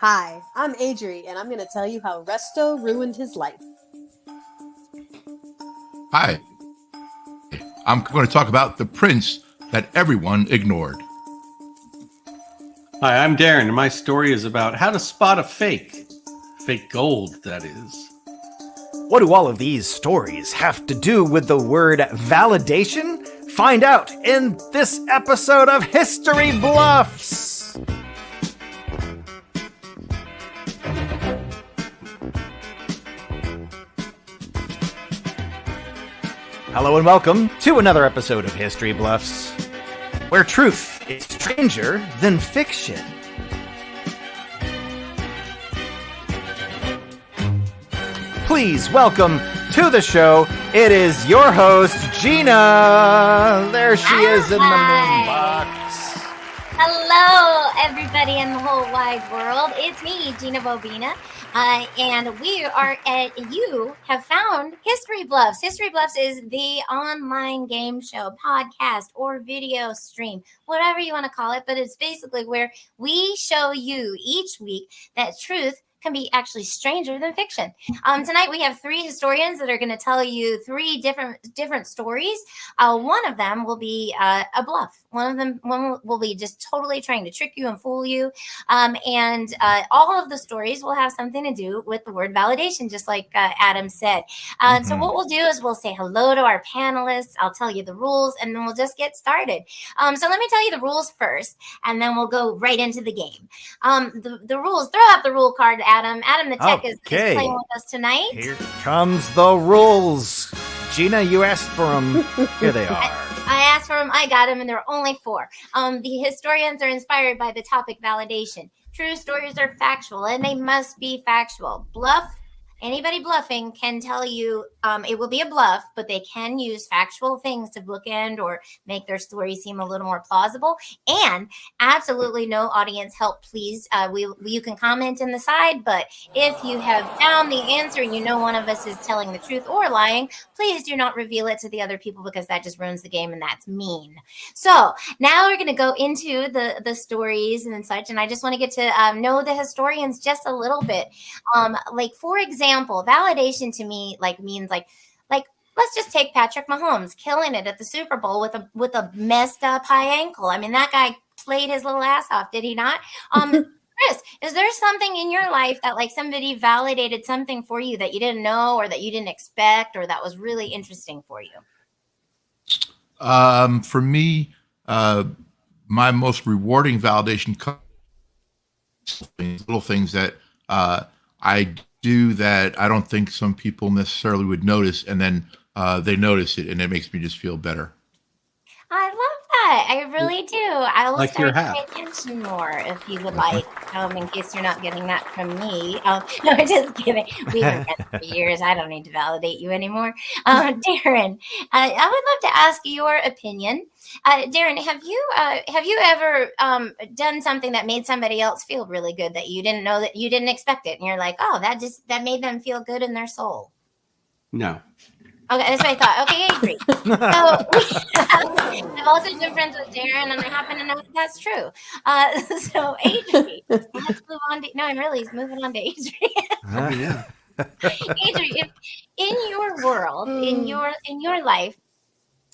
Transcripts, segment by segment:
Hi, I'm Adri, and I'm going to tell you how Resto ruined his life. Hi, I'm going to talk about the prince that everyone ignored. Hi, I'm Darren, and my story is about how to spot a fake gold, that is. What do all of these stories have to do with the word validation? Find out in this episode of History Bluffs! Hello and welcome to another episode of History Bluffs, where truth is stranger than fiction. Please welcome to the show, it is your host, Gina. There she is in the moon box. Hello, everybody in the whole wide world. It's me, Gina Bobina. And you have found History Bluffs. History Bluffs is the online game show, podcast, or video stream, whatever you want to call it. But it's basically where we show you each week that truth can be actually stranger than fiction. Tonight we have three historians that are going to tell you three different stories. One of them will be a bluff. One will be just totally trying to trick you and fool you. And all of the stories will have something to do with the word validation, just like Adam said. So what we'll do is we'll say hello to our panelists. I'll tell you the rules, and then we'll just get started. So let me tell you the rules first, and then we'll go right into the game. The rules, throw out the rule card, Adam. Adam, the tech, is playing with us tonight. Here comes the rules. Gina, you asked for them. Here they are. I asked for them. I got them, and there are only four. The historians are inspired by the topic validation. True stories are factual, and they must be factual. Bluff. Anybody bluffing can tell you it will be a bluff, but they can use factual things to bookend or make their story seem a little more plausible. And absolutely no audience help, please. You can comment in the side, but if you have found the answer and you know one of us is telling the truth or lying, please do not reveal it to the other people because that just ruins the game and that's mean. So now we're going to go into the stories and such, and I just want to get to know the historians just a little bit. Like, for example, validation to me means let's just take Patrick Mahomes killing it at the Super Bowl with a messed up high ankle. I mean, that guy played his little ass off, did he not? Chris, is there something in your life that somebody validated something for you that you didn't know or that you didn't expect or that was really interesting for you? For me, my most rewarding validation comes from little things that I do that I don't think some people necessarily would notice, and then they notice it, and it makes me just feel better. I love that. I really do. I will Like start your to hat. pay attention more if you would like, in case you're not getting that from me. No, I'm just kidding. We've been friends for years. I don't need to validate you anymore. Darren, I would love to ask your opinion. Darren, have you ever done something that made somebody else feel really good that you didn't know, that you didn't expect it, and you're like, oh, that made them feel good in their soul? No. Okay, that's what I thought. Okay, Adri. So I've also been friends with Darren, and I happen to know that that's true. So Adri, let's move on to. No, I'm really moving on to Adri. Yeah. Adri, if in your world, in your life,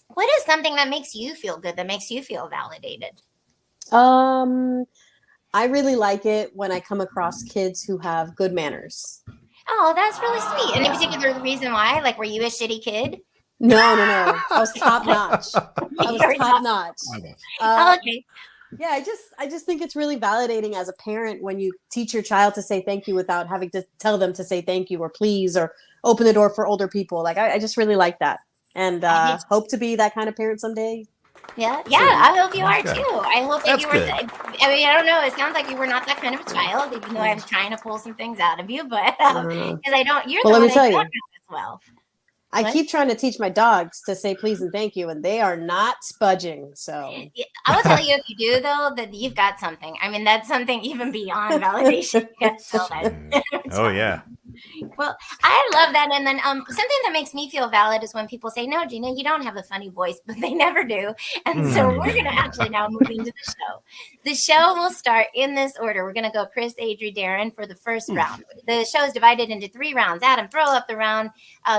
what is something that makes you feel good, that makes you feel validated? I really like it when I come across kids who have good manners. Oh, that's really sweet. Any particular reason why? Like, were you a shitty kid? No. I was top notch. Okay. Yeah, I just think it's really validating as a parent when you teach your child to say thank you without having to tell them to say thank you or please or open the door for older people. Like, I just really like that, and hope to be that kind of parent someday. Yeah, I hope you are too. I hope that That's you were. good. I mean, I don't know. It sounds like you were not that kind of a child, even though I was trying to pull some things out of you. But because I don't, you're Well, the let me one tell I you. don't know as well. I What? keep trying to teach my dogs to say please and thank you, and they are not budging. So Yeah, I will tell you, if you do though, that you've got something. I mean, that's something even beyond validation. You got to tell that. Oh, yeah. Well, I love that. And then something that makes me feel valid is when people say, no, Gina, you don't have a funny voice, but they never do. And so we're going to actually now move into the show. The show will start in this order. We're going to go Chris, Adri, Darren for the first round. The show is divided into 3 rounds. Adam, throw up the round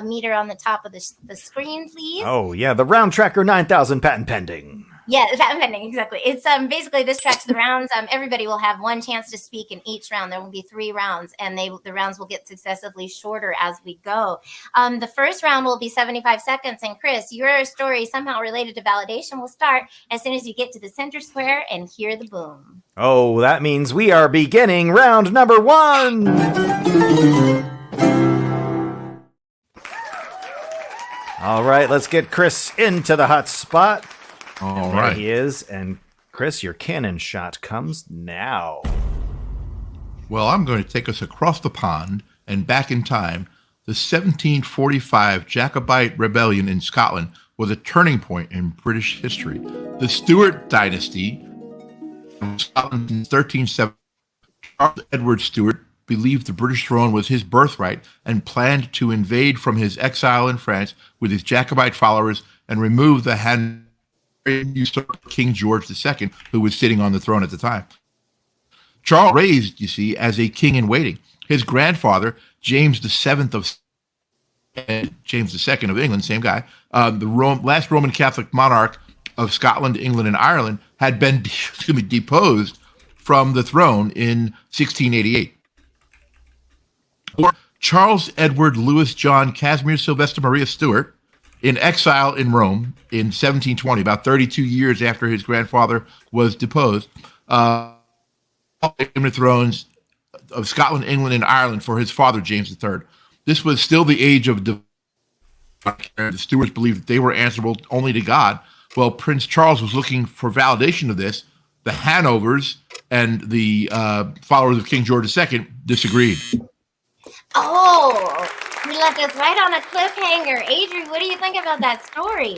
meter on the top of the screen, please. Oh, yeah, the round tracker 9000 patent pending. Yeah, the patent pending, exactly. It's basically this tracks the rounds. Everybody will have 1 chance to speak in each round. There will be 3 rounds, and the rounds will get successively shorter as we go. The first round will be 75 seconds, and Chris, your story somehow related to validation will start as soon as you get to the center square and hear the boom. Oh, that means we are beginning round number 1. All right, let's get Chris into the hot spot. All There right. he is. And Chris, your cannon shot comes now. Well, I'm going to take us across the pond and back in time. The 1745 Jacobite rebellion in Scotland was a turning point in British history. The Stuart dynasty in Scotland in 1370, Charles Edward Stuart believed the British throne was his birthright and planned to invade from his exile in France with his Jacobite followers and remove the usurper King George II, who was sitting on the throne at the time. Charles raised, you see, as a king in waiting. His grandfather, James II of England, same guy, the last Roman Catholic monarch of Scotland, England, and Ireland, had been deposed from the throne in 1688. Charles Edward Louis John Casimir Sylvester Maria Stuart, in exile in Rome in 1720, about 32 years after his grandfather was deposed, the thrones of Scotland, England, and Ireland for his father, James III. This was still the age of the Stuarts believed that they were answerable only to God. Well, Prince Charles was looking for validation of this. The Hanovers and the followers of King George II disagreed. Oh, you left us right on a cliffhanger. Adri, what do you think about that story?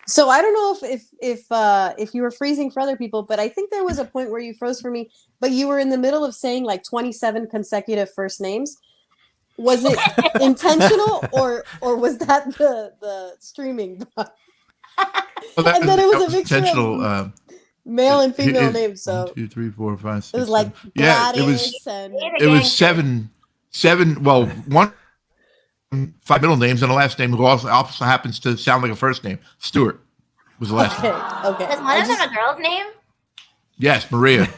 So I don't know if you were freezing for other people, but I think there was a point where you froze for me. But you were in the middle of saying like 27 consecutive first names. Was it intentional or was that the streaming? Well, And then it was a mixture of intentional. male and female names. So 1, 2, 3, 4, 5, 6. it was like Yeah, Gladys and it was seven. Well, 5 middle names and a last name who also happens to sound like a first name. Stuart was the last name. Okay. Was one of them a girl's name? Yes, Maria.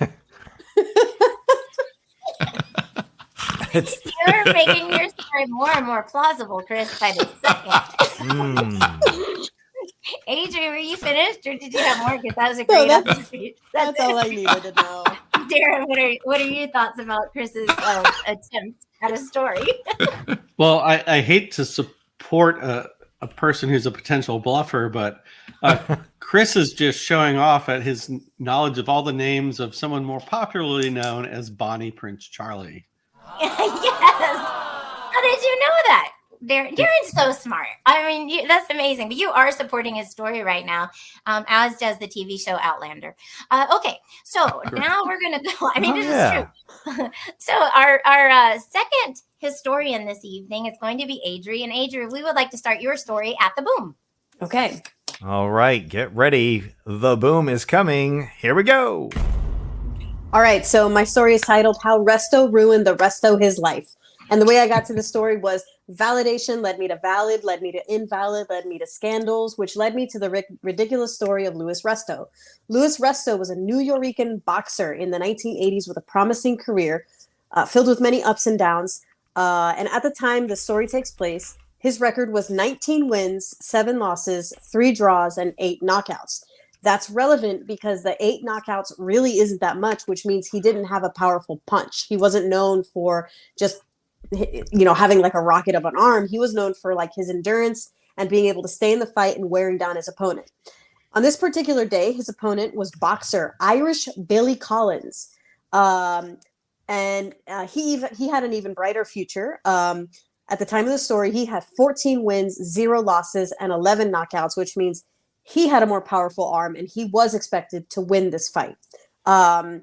You're making your story more and more plausible, Chris, by the second. Adri, were you finished, or did you have more? Because that was a great episode. That's all I needed to know. Darren, what are your thoughts about Chris's attempt at a story? Well, I hate to support a person who's a potential bluffer, but Chris is just showing off at his knowledge of all the names of someone more popularly known as Bonnie Prince Charlie. Yes. How did you know that? Darren's so smart. I mean, that's amazing. But you are supporting his story right now, as does the TV show Outlander. Okay, so now we're going to go. I mean, this is true. So our second historian this evening is going to be Adri. And Adri, we would like to start your story at the boom. Okay. All right, get ready. The boom is coming. Here we go. All right. So my story is titled "How Resto Ruined the Resto His Life." And the way I got to the story was validation led me to valid, led me to invalid, led me to scandals, which led me to the ridiculous story of Louis Resto. Louis Resto was a Nuyorican boxer in the 1980s with a promising career filled with many ups and downs. And at the time the story takes place, his record was 19 wins, 7 losses, 3 draws, and 8 knockouts. That's relevant because the 8 knockouts really isn't that much, which means he didn't have a powerful punch. He wasn't known for just having like a rocket of an arm. He was known for like his endurance and being able to stay in the fight and wearing down his opponent. On this particular day, his opponent was boxer Irish Billy Collins. And he had an even brighter future. At the time of the story, he had 14 wins, 0 losses, and 11 knockouts, which means he had a more powerful arm and he was expected to win this fight. He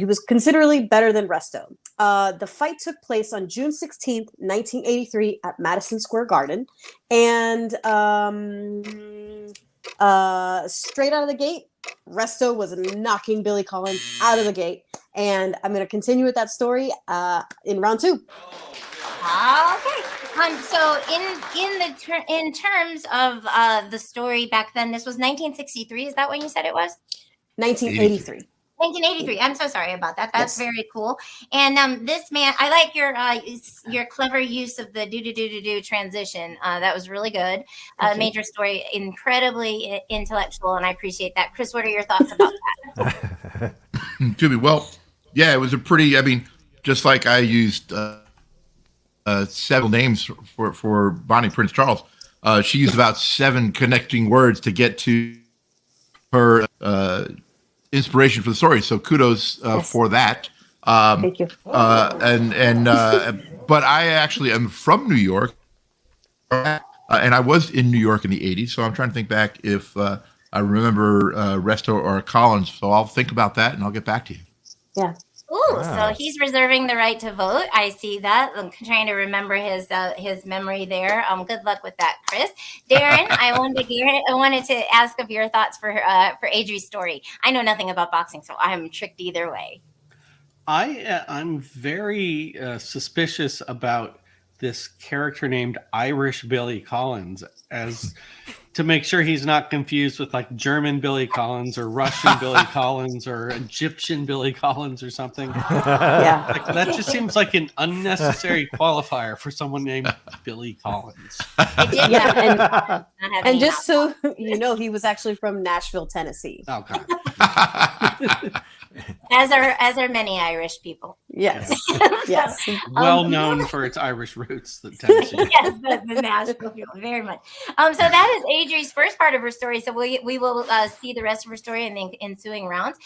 was considerably better than Resto. The fight took place on June 16th, 1983 at Madison Square Garden. And straight out of the gate, Resto was knocking Billy Collins out of the gate. And I'm going to continue with that story in round 2. Okay. So in terms of the story back then, this was 1963. Is that when you said it was? 1983. 1983. I'm so sorry about that. That's Yes. very cool. And this man, I like your clever use of the do transition. That was really good. Made your story incredibly intellectual, and I appreciate that. Chris, what are your thoughts about that? To me, well, yeah, it was a pretty. I mean, just like I used several names for Bonnie Prince Charles, she used about 7 connecting words to get to her inspiration for the story. So kudos Yes. for that. Thank you. But I actually am from New York, and I was in New York in the 80s. So I'm trying to think back if I remember Resto or Collins. So I'll think about that and I'll get back to you. Yeah. Ooh, Wow. so he's reserving the right to vote. I see that. I'm trying to remember his memory there. Good luck with that, Chris. Darren, I wanted to ask of your thoughts for Adri's story. I know nothing about boxing, so I'm tricked either way. I'm very suspicious about this character named Irish Billy Collins, as to make sure he's not confused with like German Billy Collins or Russian Billy Collins or Egyptian Billy Collins or something. Yeah. Like, that just seems like an unnecessary qualifier for someone named Billy Collins. I did Yeah, not have And any just so you know, he was actually from Nashville, Tennessee. Oh God. as are many Irish people. Yes. Yes. Well known for its Irish roots, the Tennessee. Yes, the Nashville people, very much. So that is Adri's first part of her story. So we will see the rest of her story in the ensuing rounds,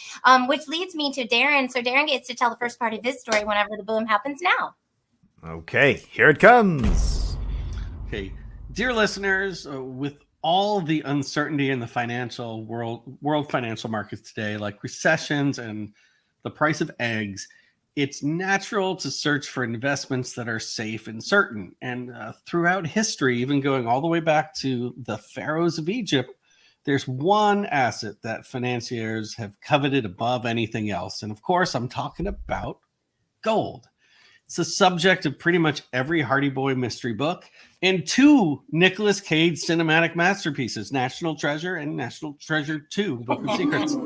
which leads me to Darren. So Darren gets to tell the first part of his story whenever the boom happens now. Okay, here it comes. Okay, dear listeners, with all the uncertainty in the financial world financial markets today, like recessions and the price of eggs, it's natural to search for investments that are safe and certain. And throughout history, even going all the way back to the pharaohs of Egypt, there's one asset that financiers have coveted above anything else. And of course, I'm talking about gold. It's the subject of pretty much every Hardy Boy mystery book and 2 Nicolas Cage cinematic masterpieces, National Treasure and National Treasure 2, Book of Secrets.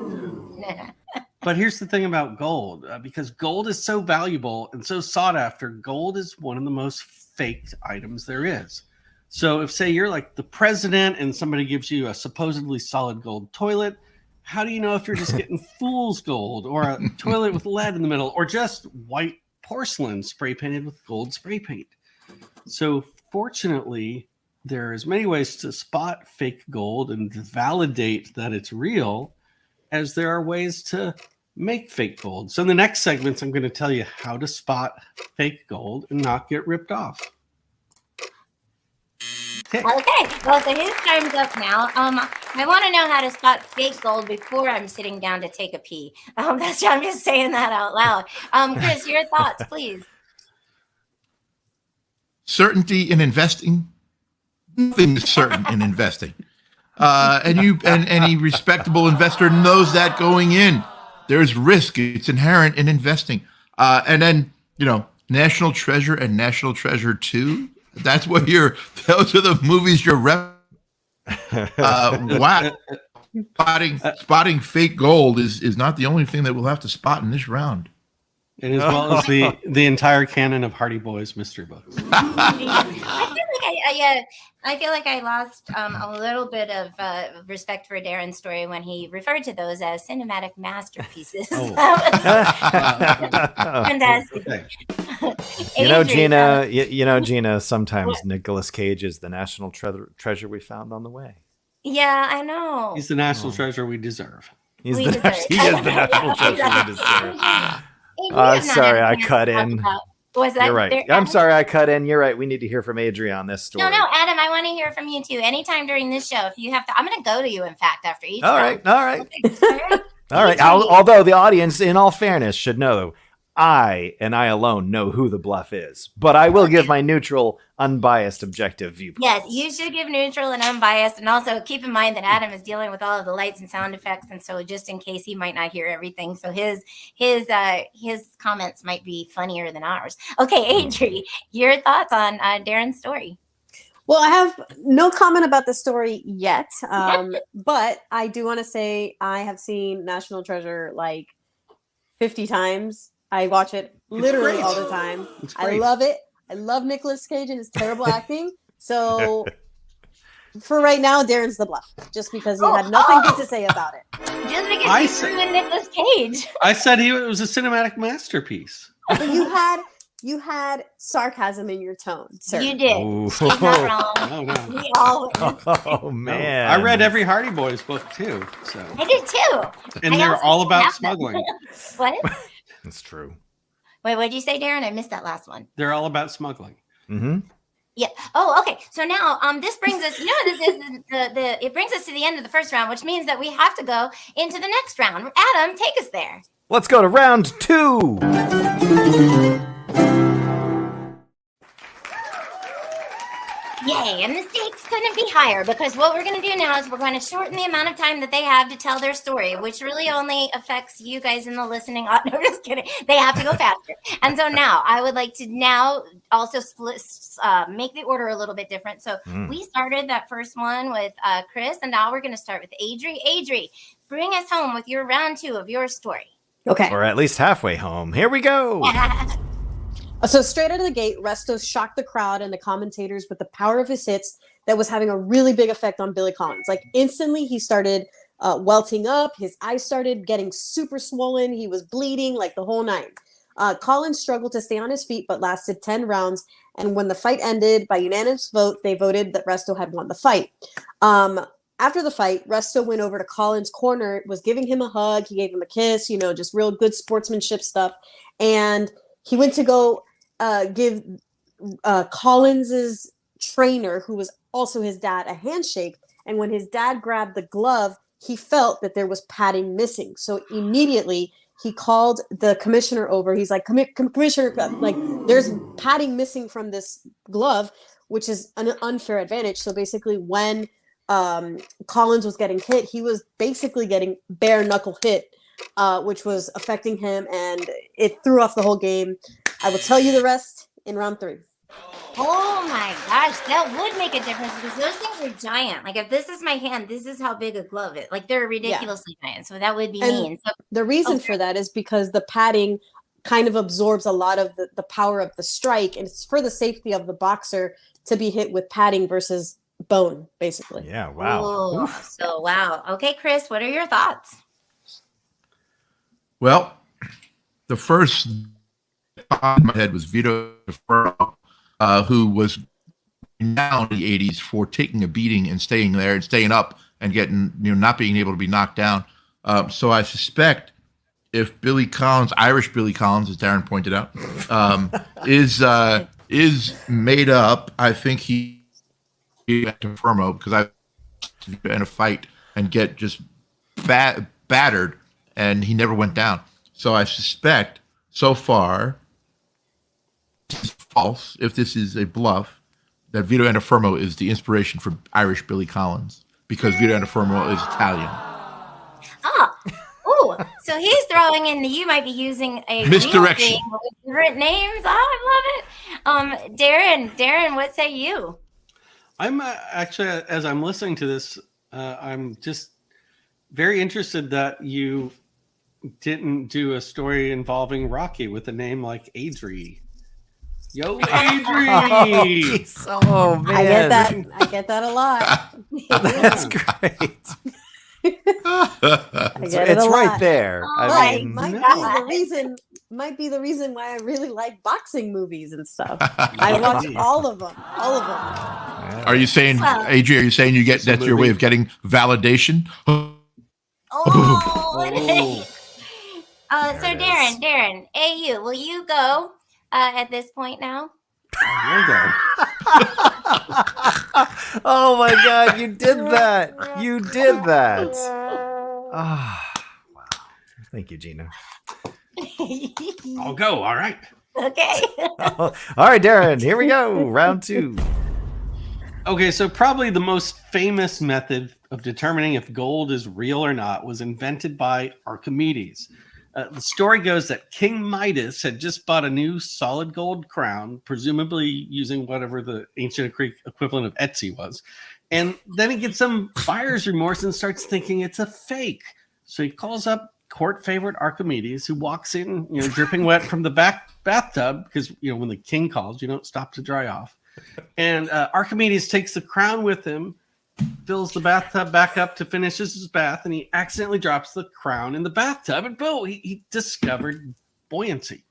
But here's the thing about gold, because gold is so valuable and so sought after, gold is one of the most faked items there is. So if, say, you're like the president and somebody gives you a supposedly solid gold toilet, how do you know if you're just getting fool's gold or a toilet with lead in the middle or just white porcelain spray painted with gold spray paint? So fortunately, there's many ways to spot fake gold and validate that it's real, as there are ways to make fake gold. So in the next segments, I'm going to tell you how to spot fake gold and not get ripped off. Okay. Okay, well, so his time's up now. I want to know how to spot fake gold before I'm sitting down to take a pee. I'm just saying that out loud. Chris, your thoughts, please. Certainty in investing. Nothing is certain in investing. And any respectable investor knows that going in. There's risk. It's inherent in investing. And then, National Treasure and National Treasure 2. Those are the movies you're wow. Spotting fake gold is not the only thing that we'll have to spot in this round. And as well as the entire canon of Hardy Boys mystery books. I feel like I lost a little bit of respect for Darren's story when he referred to those as cinematic masterpieces. Oh. Fantastic. Okay. Gina, sometimes Nicolas Cage is the national treasure we found on the way. Yeah, I know. He's the national treasure we deserve. He is the national treasure we deserve. Sorry, I cut in. Was that? You're right. I'm sorry I cut in. You're right. We need to hear from Adri on this story. No, Adam, I want to hear from you too. Anytime during this show, if you have to, I'm going to go to you, in fact, after each. All right. Okay. Although the audience, in all fairness, should know I and I alone know who the bluff is, but I will give my neutral, unbiased, objective viewpoint. Yes, you should give neutral and unbiased, and also keep in mind that Adam is dealing with all of the lights and sound effects, and so just in case he might not hear everything, so his comments might be funnier than ours. Okay, Adri, your thoughts on Darren's story? Well, I have no comment about the story yet, but I do want to say I have seen National Treasure like 50 times. I watch it literally all the time. I love it. I love Nicolas Cage and his terrible acting. So for right now, Darren's the bluff, just because he had nothing good to say about it. Just because he's ruined Nicolas Cage. I said it was a cinematic masterpiece. But you had sarcasm in your tone, sir. You did. He's not wrong. No. We all Oh man! I read every Hardy Boys book too. So I did too. And they're all about smuggling. What? That's true. Wait, what did you say, Darren? I missed that last one. They're all about smuggling. Mm-hmm. Yeah. Oh, okay. So now, this brings us. This is it brings us to the end of the first round, which means that we have to go into the next round. Adam, take us there. Let's go to round 2. Yay, and the stakes couldn't be higher because what we're going to do now is we're going to shorten the amount of time that they have to tell their story, which really only affects you guys in the listening. No, I'm just kidding. They have to go faster. And so now I would like to now also make the order a little bit different. So we started that first one with Chris, and now we're going to start with Adri. Adri, bring us home with your round 2 of your story. Okay. Or at least halfway home. Here we go. So straight out of the gate, Resto shocked the crowd and the commentators with the power of his hits that was having a really big effect on Billy Collins. Like instantly he started welting up. His eyes started getting super swollen. He was bleeding, like the whole nine. Collins struggled to stay on his feet, but lasted 10 rounds. And when the fight ended by unanimous vote, they voted that Resto had won the fight. After the fight, Resto went over to Collins' corner, was giving him a hug. He gave him a kiss, just real good sportsmanship stuff. And he went to go give Collins's trainer, who was also his dad, a handshake. And when his dad grabbed the glove, he felt that there was padding missing. So immediately he called the commissioner over. He's like, Commissioner, like there's padding missing from this glove, which is an unfair advantage. So basically when Collins was getting hit, he was basically getting bare knuckle hit, which was affecting him, and it threw off the whole game. I will tell you the rest in round 3. Oh my gosh, that would make a difference because those things are giant. Like if this is my hand, this is how big a glove is. Like they're ridiculously giant. So that would be mean. So, the reason for that is because the padding kind of absorbs a lot of the power of the strike, and it's for the safety of the boxer to be hit with padding versus bone, basically. Yeah, wow. Oh, so wow. Okay, Chris, what are your thoughts? Well, the first thought in my head was Vito DeFurro, who was now in the 80s for taking a beating and staying there and staying up and getting, not being able to be knocked down. So I suspect if Billy Collins, Irish Billy Collins, as Darren pointed out, is made up, I think he went to Firmo because I in a fight and get just battered, and he never went down. So I suspect so far it's false, if this is a bluff, that Vito Antuofermo is the inspiration for Irish Billy Collins because Vito Antuofermo is Italian. Oh, so he's throwing in you might be using a misdirection real thing with different names. Oh, I love it. Darren, what say you? I'm actually, as I'm listening to this, I'm just very interested that you didn't do a story involving Rocky with a name like Adri. Yo, Adri! Oh man, I get that a lot. That's great. It's right there. I mean, might be the reason why I really like boxing movies and stuff. I watch all of them. Are you saying, Adri? Are you saying that's your way of getting validation? So Darren, AU, will you go at this point now? Oh my God, you did that. You did that. Wow. Thank you, Gina. I'll go. All right. Okay. All right, Darren, here we go. Round 2. Okay, so probably the most famous method of determining if gold is real or not was invented by Archimedes. The story goes that King Midas had just bought a new solid gold crown, presumably using whatever the ancient Greek equivalent of Etsy was. And then he gets some buyer's remorse and starts thinking it's a fake. So he calls up court favorite Archimedes, who walks in, dripping wet from the back bathtub, because, when the king calls, you don't stop to dry off. And Archimedes takes the crown with him, fills the bathtub back up to finish his bath, and he accidentally drops the crown in the bathtub, and boom, he discovered buoyancy.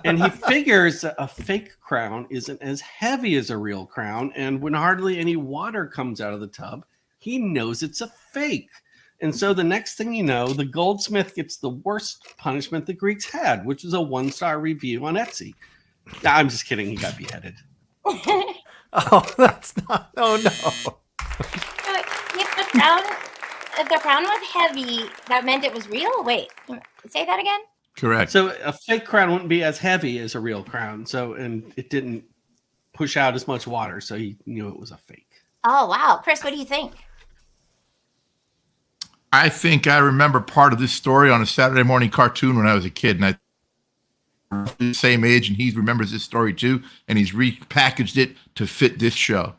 And he figures that a fake crown isn't as heavy as a real crown, and when hardly any water comes out of the tub, he knows it's a fake. And so the next thing you know, the goldsmith gets the worst punishment the Greeks had, which is a 1-star review on Etsy. Nah, I'm just kidding. He got beheaded. Oh, that's not. Oh, no. If the crown was heavy, that meant it was real? Wait, say that again? Correct. So a fake crown wouldn't be as heavy as a real crown. And it didn't push out as much water. So he knew it was a fake. Oh, wow. Chris, what do you think? I think I remember part of this story on a Saturday morning cartoon when I was a kid, and I the same age, and he remembers this story too, and he's repackaged it to fit this show.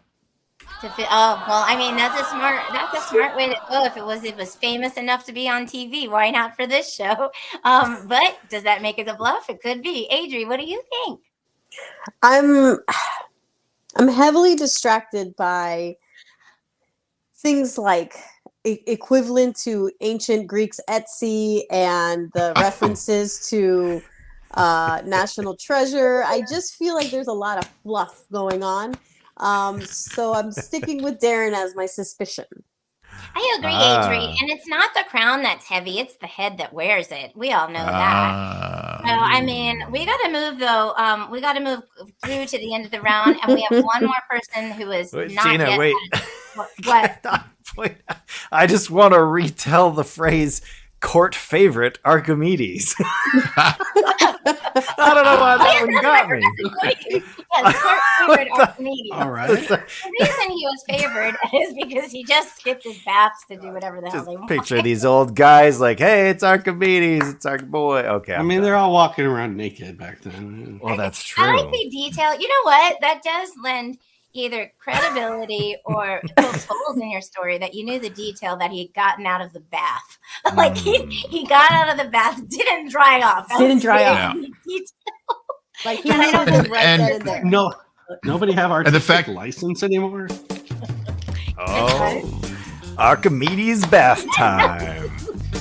Oh, well, I mean, that's a smart way to go. If it was famous enough to be on TV, why not for this show? But does that make it a bluff? It could be. Adri, what do you think? I'm heavily distracted by things like equivalent to ancient Greek's Etsy and the references to National Treasure. I just feel like there's a lot of fluff going on. So I'm sticking with Darren as my suspicion. I agree, Adri. And it's not the crown that's heavy. It's the head that wears it. We all know that. So, I mean, we got to move, though. We got to move through to the end of the round. And we have one more person who is not Gina, yet. wait. What? Wait. I just want to retell the phrase court favorite Archimedes. I don't know why that one got me. Yes, court favorite Archimedes. All right. The reason he was favored is because he just skipped his baths to do whatever the hell Just they want. picture these old guys like, hey, it's Archimedes. It's our boy. Okay. I mean, they're all walking around naked back then. Well, that's true. I like the detail. You know what? That does lend either credibility or pokes holes in your story that you knew the detail that he had gotten out of the bath. Like he got out of the bath, didn't dry off. Didn't dry off. Detail. Like he knew it was right there and there. No, nobody have the artistic fact- license anymore. Oh, Archimedes bath time.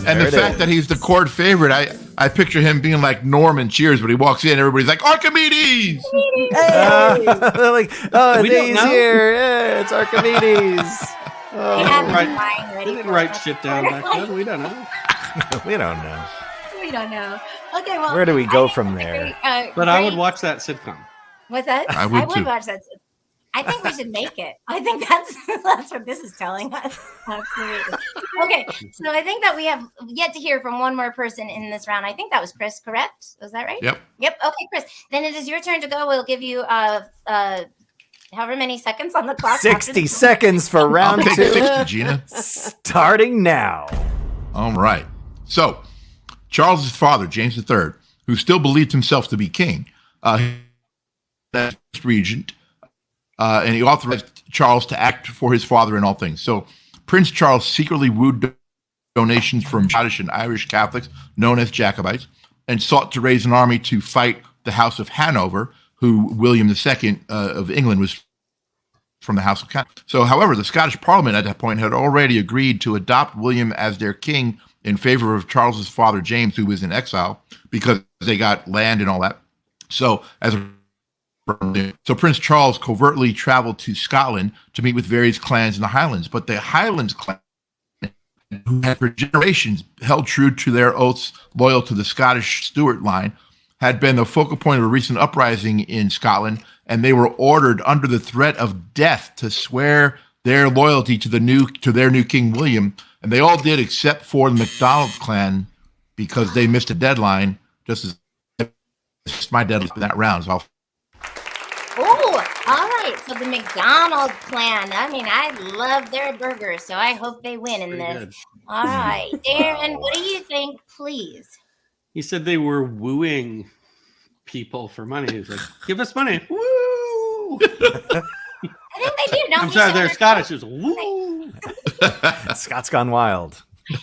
And the fact that he's the court favorite, I picture him being like Norman Cheers when he walks in. Everybody's like, Archimedes! Hey! They're like, oh, We don't he's know. here. Yeah, it's Archimedes. He Oh, had his Right. mind They ready didn't for write it. shit down back then. We don't know. we don't know. We don't know. Okay, well, Where do we go I think from that's a there? great, But I would great- watch that sitcom. What's that? I would too. watch that. I think we should make it. I think that's what this is telling us. Absolutely. Okay, so I think that we have yet to hear from one more person in this round. I think that was Chris, correct? Was that right? Yep. Yep. Okay, Chris. Then it is your turn to go. We'll give you however many seconds on the clock. after 60 this. seconds for I'll round take 2. 60, Gina. Starting now. All right. So, Charles's father, James III, who still believed himself to be king, that regent, and he authorized Charles to act for his father in all things. So, Prince Charles secretly wooed donations from Scottish and Irish Catholics, known as Jacobites, and sought to raise an army to fight the House of Hanover, who William II of England was from the House of Hanover. So, however, the Scottish Parliament at that point had already agreed to adopt William as their king in favor of Charles's father, James, who was in exile because they got land and all that. So, So Prince Charles covertly traveled to Scotland to meet with various clans in the Highlands, but the Highlands clan, who had for generations held true to their oaths, loyal to the Scottish Stuart line, had been the focal point of a recent uprising in Scotland, and they were ordered under the threat of death to swear their loyalty to their new King William, and they all did except for the MacDonald clan because they missed a deadline just as my deadlift in that round. So Oh, all right. So the McDonald's plan. I mean, I love their burgers, so I hope they win in Pretty this. good. All right, Darren, what do you think, please? He said they were wooing people for money. He was like, "Give us money." Woo! I think they do. Don't I'm you sorry, say they're that? Scottish. It was woo. Scott's gone wild.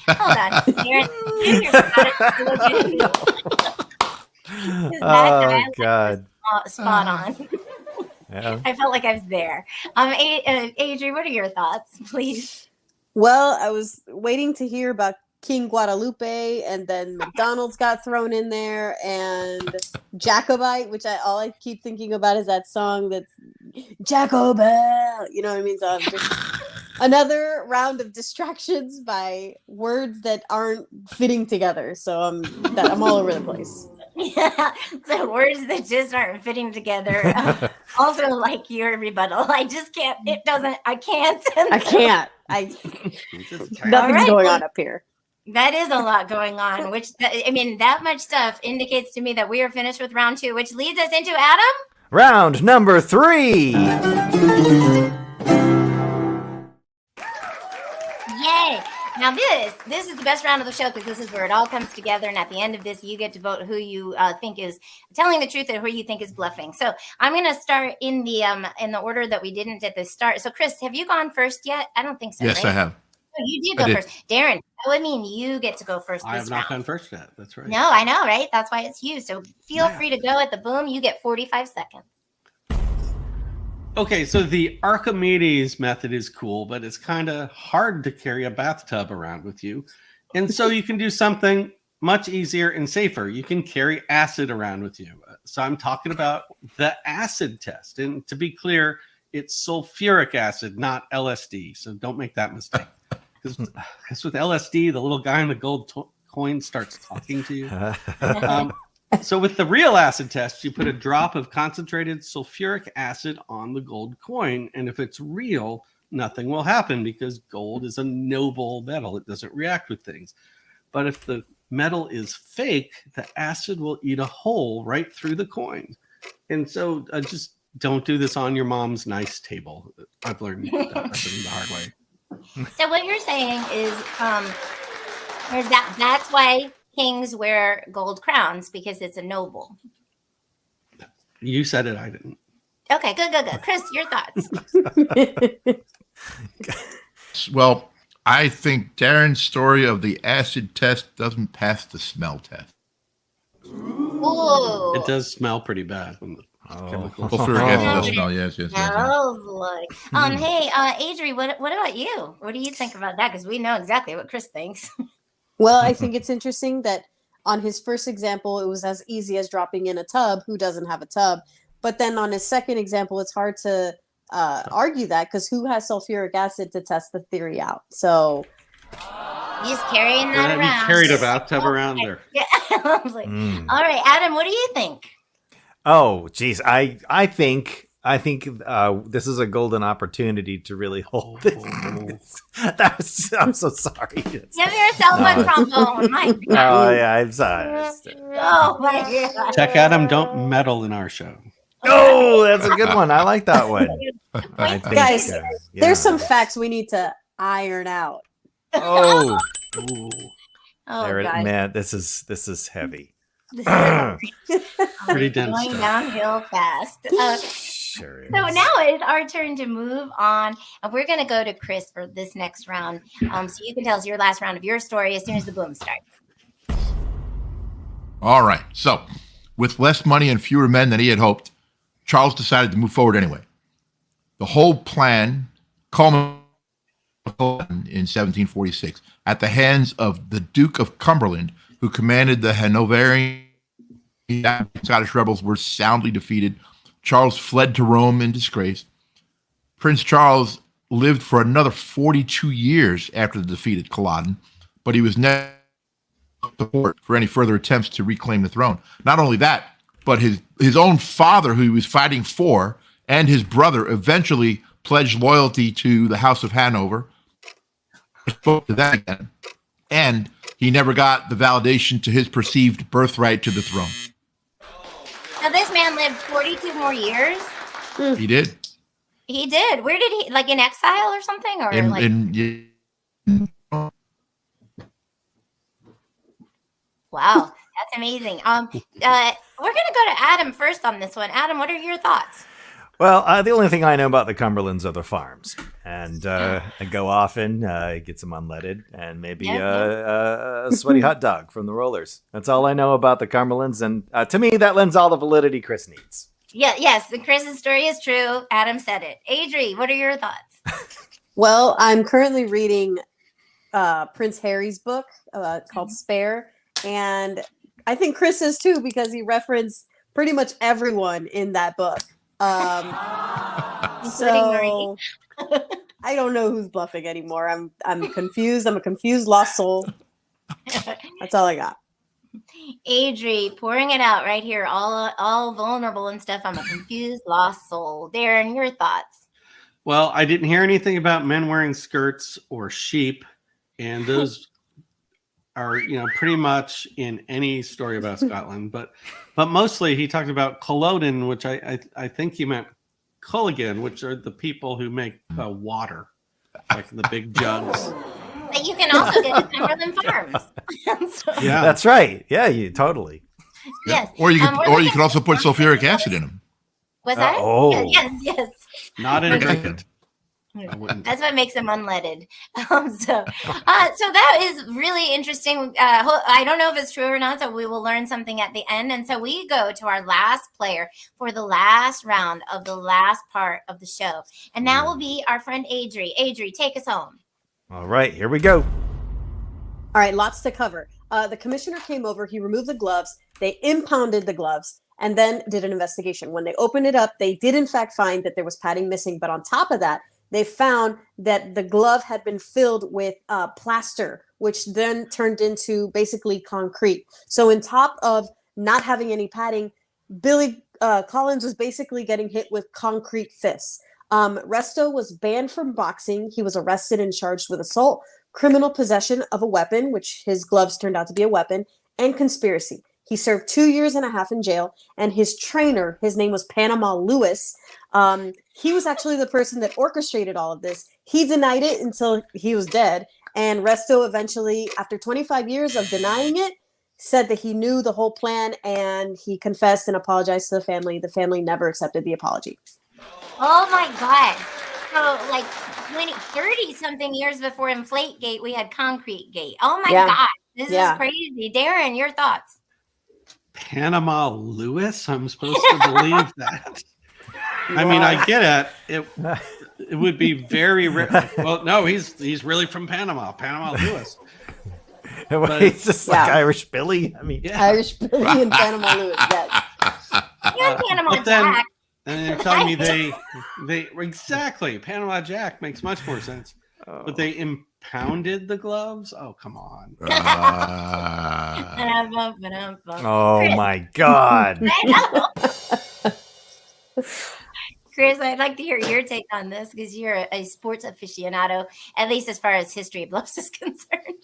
Hold on, Darren. Do your Scottish No. That Oh dialect God. was spot on. Yeah. I felt like I was there. Adri, what are your thoughts, please? Well, I was waiting to hear about King Guadalupe, and then McDonald's got thrown in there, and Jacobite, which all I keep thinking about is that song that's Jacobite. You know what I mean? So I'm just another round of distractions by words that aren't fitting together. So I'm all over the place. Yeah, the words that just aren't fitting together. Also, like your rebuttal, I just can't. It doesn't. I can't. I can't. All Nothing's right, going well, on up here. That is a lot going on. That much stuff indicates to me that we are finished with round 2, which leads us into Adam. Round number 3. Yay! Now this is the best round of the show because this is where it all comes together. And at the end of this, you get to vote who you think is telling the truth and who you think is bluffing. So I'm going to start in the order that we didn't at the start. So Chris, have you gone first yet? I don't think so. yes, right? I have. Oh, you did go first. Darren, that would mean you get to go first I have this not round. gone first yet. That's right. No, I know, right? That's why it's you. So feel free to go at the boom. You get 45 seconds. Okay, so the Archimedes method is cool, but it's kind of hard to carry a bathtub around with you. And so you can do something much easier and safer. You can carry acid around with you. So I'm talking about the acid test. And to be clear, it's sulfuric acid, not LSD. So don't make that mistake. Because with LSD, the little guy in the gold coin starts talking to you. So with the real acid test, you put a drop of concentrated sulfuric acid on the gold coin. And if it's real, nothing will happen because gold is a noble metal. It doesn't react with things. But if the metal is fake, the acid will eat a hole right through the coin. And so just don't do this on your mom's nice table. I've learned that lesson the hard way. So what you're saying is that's why kings wear gold crowns, because it's a noble. You said it, I didn't. Okay, good. Chris, your thoughts? Well, I think Darren's story of the acid test doesn't pass the smell test. Ooh. It does smell pretty bad. When the chemicals- Sulfuric acid does smell, yes. Oh, look. Hey, Adri, what about you? What do you think about that? Because we know exactly what Chris thinks. Well, I think it's interesting that on his first example, it was as easy as dropping in a tub. Who doesn't have a tub? But then on his second example, it's hard to argue that because who has sulfuric acid to test the theory out? So He's carrying that around. You carried a bathtub around there. Yeah. I was like, all right, Adam, what do you think? Oh, geez. I think this is a golden opportunity to really hold it. I'm so sorry. Give yourself a trombone. My God. Oh, yeah, I'm sorry. Oh, my God. Tech Adam, don't meddle in our show. Oh, that's a good one. I like that one. I think, Guys, yeah. there's some facts we need to iron out. Oh, Ooh. Oh, there it, God. man, this is heavy. This is Pretty dense going stuff. downhill fast. Sure is. So now it's our turn to move on, and we're going to go to Chris for this next round. So you can tell us your last round of your story as soon as the boom starts. All right. So, with less money and fewer men than he had hoped, Charles decided to move forward anyway. The whole plan culminated in 1746 at the hands of the Duke of Cumberland, who commanded the Hanoverian. Scottish rebels were soundly defeated. Charles fled to Rome in disgrace. Prince Charles lived for another 42 years after the defeat at Culloden, but he was never support for any further attempts to reclaim the throne. Not only that, but his own father, who he was fighting for, and his brother eventually pledged loyalty to the House of Hanover. Spoke to that again. and he never got the validation to his perceived birthright to the throne. So this man lived 42 more years. He did. He did. Where did he? Like in exile or something, or Wow, that's amazing. We're gonna go to Adam first on this one. Adam, what are your thoughts? Well, the only thing I know about the Cumberlands are the farms, and I go often, get some unleaded, and maybe a sweaty hot dog from the Rollers. That's all I know about the Cumberlands, and to me, that lends all the validity Chris needs. Yes, Chris's story is true. Adam said it. Adri, what are your thoughts? Well, I'm currently reading Prince Harry's book called Spare, and I think Chris is too, because he referenced pretty much everyone in that book. So I don't know who's bluffing anymore. I'm confused. I'm a confused lost soul. That's all I got. Adri, pouring it out right here, all vulnerable and stuff. I'm a confused lost soul. Darren, your thoughts? Well, I didn't hear anything about men wearing skirts or sheep, and those are, pretty much in any story about Scotland. But mostly he talked about Culloden, which I think he meant Culligan, which are the people who make water, like the big jugs. But you can also get at Cumberland Farms. Yeah, that's right. Yeah, you totally. Yes. Or you could also put sulfuric acid in them. Was that? Oh. Yes. Not in a drink it. That's what makes them unleaded. So that is really interesting. I don't know if it's true or not, so we will learn something at the end. And so we go to our last player for the last round of the last part of the show. And that will be our friend Adri. Adri, take us home. All right, here we go. All right, lots to cover. The commissioner came over. He removed the gloves. They impounded the gloves and then did an investigation. When they opened it up, they did in fact find that there was padding missing. But on top of that, they found that the glove had been filled with plaster, which then turned into basically concrete. So on top of not having any padding, Billy Collins was basically getting hit with concrete fists. Resto was banned from boxing. He was arrested and charged with assault, criminal possession of a weapon, which his gloves turned out to be a weapon, and conspiracy. He served 2.5 years in jail, and his trainer, his name was Panama Lewis. He was actually the person that orchestrated all of this. He denied it until he was dead, and Resto eventually, after 25 years of denying it, said that he knew the whole plan, and he confessed and apologized to the family. The family never accepted the apology. Oh my God. So like 30 something years before Inflategate, we had Concrete Gate. Oh my God. This is crazy. Darren, your thoughts? Panama Lewis? I'm supposed to believe that. I mean, I get it. It would be very well. No, he's really from Panama. Panama Lewis. But, he's just like Irish Billy. I mean, Irish Billy and Panama Lewis. Yes. And Panama Jack. And they're telling me they exactly Panama Jack makes much more sense. But they impounded the gloves. Oh, come on. Oh my God. Chris, I'd like to hear your take on this because you're a sports aficionado, at least as far as history of bluffs is concerned.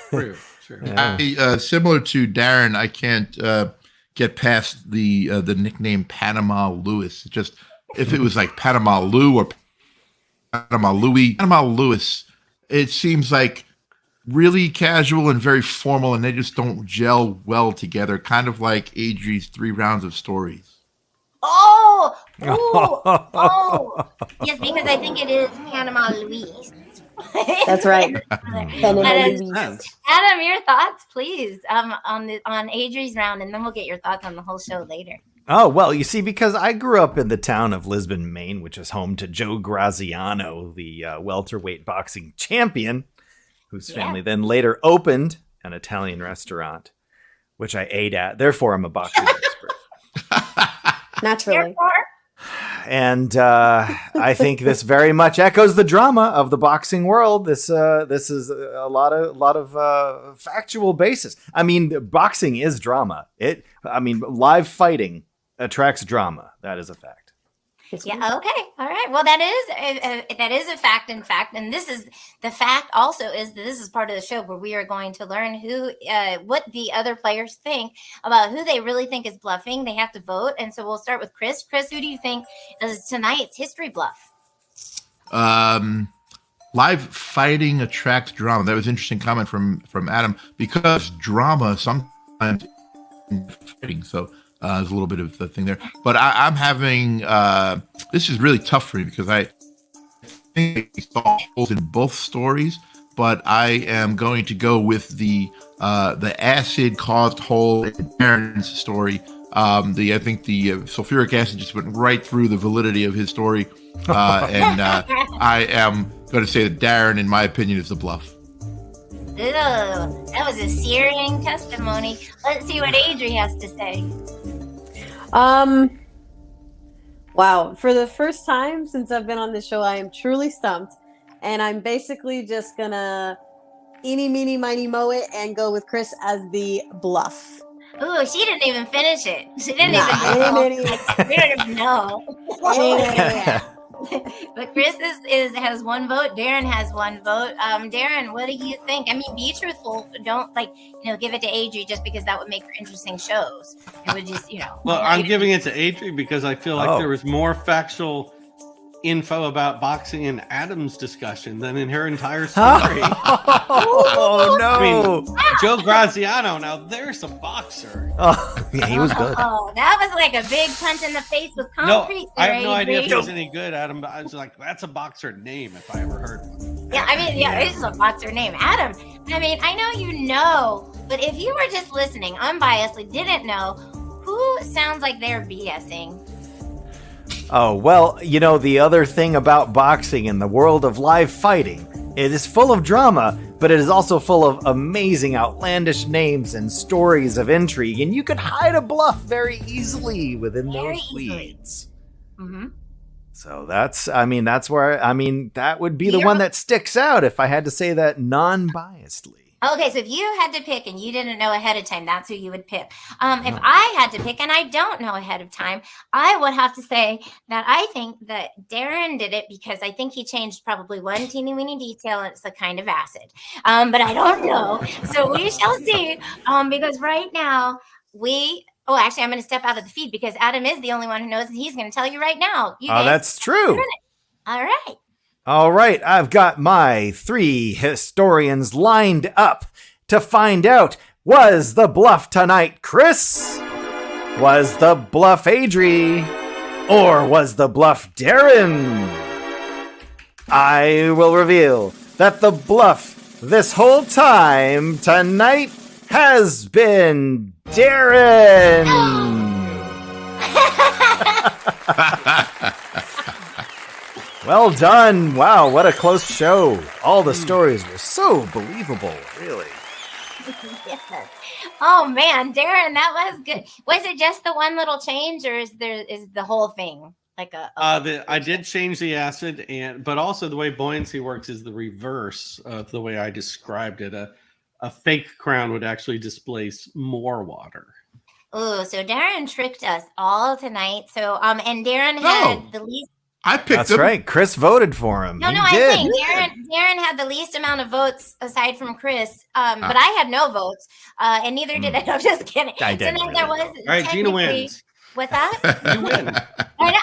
True. Yeah. Similar to Darren, I can't get past the nickname Panama Lewis. Just if it was like Panama Lou or Panama Louie, Panama Lewis, it seems like really casual and very formal, and they just don't gel well together. Kind of like Adri's 3 rounds of stories. Oh, yes, because I think it is Panama Louise. That's right. Adam, your thoughts, please, on Adri's round, and then we'll get your thoughts on the whole show later. Oh, well, you see, because I grew up in the town of Lisbon, Maine, which is home to Joe Graziano, the welterweight boxing champion, whose family then later opened an Italian restaurant, which I ate at. Therefore, I'm a boxing expert. Naturally. And I think this very much echoes the drama of the boxing world. This is a lot of factual basis. I mean, boxing is drama. Live fighting attracts drama. That is a fact. Yeah. Okay. All right. Well, that is a fact. In fact, and this is the fact. Also, is that this is part of the show where we are going to learn what the other players think about who they really think is bluffing. They have to vote, and so we'll start with Chris. Chris, who do you think is tonight's history bluff? Live fighting attracts drama. That was an interesting comment from Adam, because drama sometimes in fighting. So there's a little bit of the thing there. But I'm having this is really tough for me because I think I saw holes in both stories, but I am going to go with the acid caused hole in Aaron's story. I think the sulfuric acid just went right through the validity of his story, and I am going to say that Darren, in my opinion, is the bluff. Ooh, that was a searing testimony. Let's see what Adri has to say. Wow. For the first time since I've been on the show, I am truly stumped. And I'm basically just going to eeny, meeny, miny, moe it and go with Chris as the bluff. Ooh, she didn't even finish it. She didn't even know. We don't even know. But Chris has one vote. Darren has one vote. Darren, what do you think? I mean, be truthful. Don't give it to Adri just because that would make for interesting shows. It would just, Well, I'm giving it to Adri because I feel like there was more factual info about boxing in Adam's discussion than in her entire story. Oh no! I mean, Joe Graziano. Now there's a boxer. Oh, yeah, he was good. Oh, that was like a big punch in the face with concrete. No, I have no idea if he was any good, Adam. But I was like, that's a boxer name if I ever heard one. Yeah, I mean, it's just a boxer name, Adam. I mean, I know you know, but if you were just listening, unbiasedly, didn't know, who sounds like they're BSing? Oh, well, the other thing about boxing in the world of live fighting, it is full of drama, but it is also full of amazing, outlandish names and stories of intrigue, and you could hide a bluff very easily within those weeds. Mm-hmm. So that would be the one that sticks out if I had to say that non-biasedly. Okay, so if you had to pick and you didn't know ahead of time, that's who you would pick. If I had to pick and I don't know ahead of time, I would have to say that I think that Darren did it because I think he changed probably one teeny weeny detail, and it's a kind of acid. But I don't know. So we shall see. Because right now actually, I'm going to step out of the feed because Adam is the only one who knows, and he's going to tell you right now. That's true. All right. All right, I've got my 3 historians lined up to find out, was the bluff tonight Chris? Was the bluff Adri? Or was the bluff Darren? I will reveal that the bluff this whole time tonight has been Darren! Well done. Wow, what a close show. All the stories were so believable, really. Yes. Oh man, Darren, that was good. Was it just the one little change, or is the whole thing like I did change the acid, but also the way buoyancy works is the reverse of the way I described it. A fake crown would actually displace more water. Oh, so Darren tricked us all tonight. So and Darren had the least. I picked That's him. Right. Chris voted for him. No, he I did. think Darren had the least amount of votes aside from Chris. But I had no votes, and neither did I. I'm just kidding. I did. So there was. All right, Gina wins. What's that? You win. I know.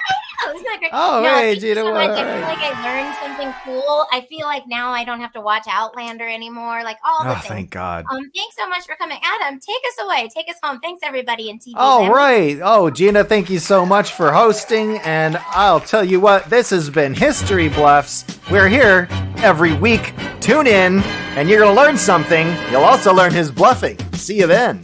Isn't that great? Oh, no, hey, thank you Gina so won. much. I feel like I learned something cool. I feel like now I don't have to watch Outlander anymore. Like all the things. Thank God. Thanks so much for coming. Adam, take us away. Take us home. Thanks, everybody in TV. All right. Oh, Gina, thank you so much for hosting. And I'll tell you what, this has been History Bluffs. We're here every week. Tune in, and you're going to learn something. You'll also learn his bluffing. See you then.